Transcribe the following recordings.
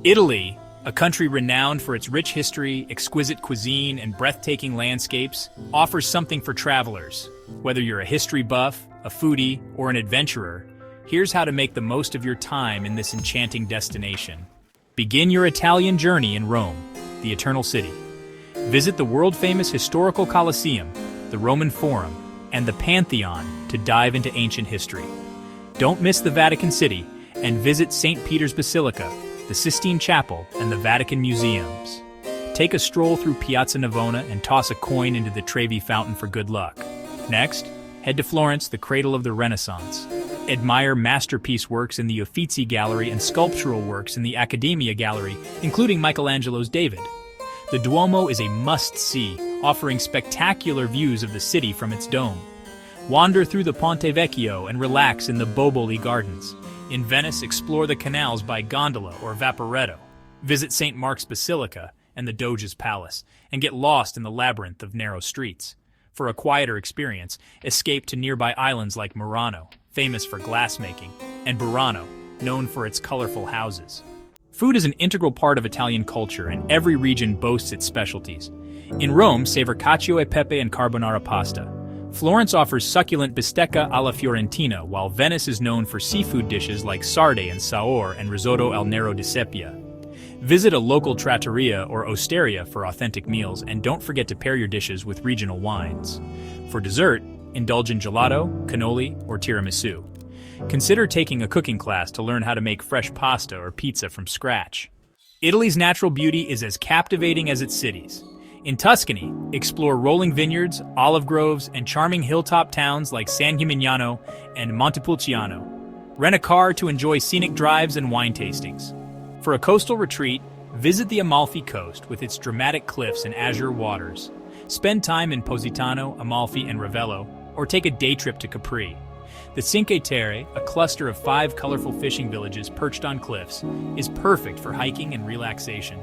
Italy, a country renowned for its rich history, exquisite cuisine, and breathtaking landscapes, offers something for travelers. Whether you're a history buff, a foodie, or an adventurer, here's how to make the most of your time in this enchanting destination. Begin your Italian journey in Rome, the Eternal City. Visit the world-famous historical Colosseum, the Roman Forum, and the Pantheon to dive into ancient history. Don't miss the Vatican City and visit St. Peter's Basilica, the Sistine Chapel, and the Vatican Museums. Take a stroll through Piazza Navona and toss a coin into the Trevi Fountain for good luck. Next, head to Florence, the cradle of the Renaissance. Admire masterpiece works in the Uffizi Gallery and sculptural works in the Accademia Gallery, including Michelangelo's David. The Duomo is a must-see, offering spectacular views of the city from its dome. Wander through the Ponte Vecchio and relax in the Boboli Gardens. In Venice, explore the canals by gondola or vaporetto. Visit St. Mark's Basilica and the Doge's Palace, and get lost in the labyrinth of narrow streets. For a quieter experience, escape to nearby islands like Murano, famous for glassmaking, and Burano, known for its colorful houses. Food is an integral part of Italian culture, and every region boasts its specialties. In Rome, savor cacio e pepe and carbonara pasta. Florence offers succulent bistecca alla fiorentina, while Venice is known for seafood dishes like sarde and saor and risotto al nero di seppia. Visit a local trattoria or osteria for authentic meals, and don't forget to pair your dishes with regional wines. For dessert, indulge in gelato, cannoli, or tiramisu. Consider taking a cooking class to learn how to make fresh pasta or pizza from scratch. Italy's natural beauty is as captivating as its cities. In Tuscany, explore rolling vineyards, olive groves, and charming hilltop towns like San Gimignano and Montepulciano. Rent a car to enjoy scenic drives and wine tastings. For a coastal retreat, visit the Amalfi Coast with its dramatic cliffs and azure waters. Spend time in Positano, Amalfi, and Ravello, or take a day trip to Capri. The Cinque Terre, a cluster of 5 colorful fishing villages perched on cliffs, is perfect for hiking and relaxation.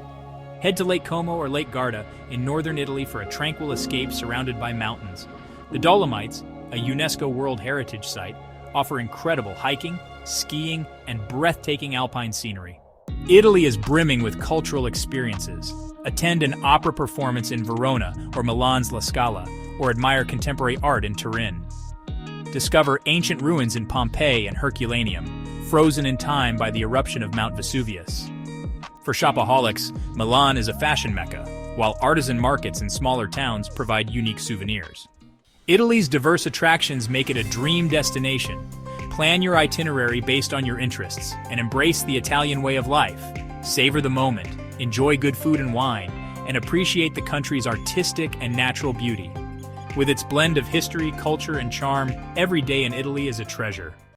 Head to Lake Como or Lake Garda in northern Italy for a tranquil escape surrounded by mountains. The Dolomites, a UNESCO World Heritage Site, offer incredible hiking, skiing, and breathtaking alpine scenery. Italy is brimming with cultural experiences. Attend an opera performance in Verona or Milan's La Scala, or admire contemporary art in Turin. Discover ancient ruins in Pompeii and Herculaneum, frozen in time by the eruption of Mount Vesuvius. For shopaholics, Milan is a fashion mecca, while artisan markets in smaller towns provide unique souvenirs. Italy's diverse attractions make it a dream destination. Plan your itinerary based on your interests and embrace the Italian way of life. Savor the moment, enjoy good food and wine, and appreciate the country's artistic and natural beauty. With its blend of history, culture, and charm, every day in Italy is a treasure.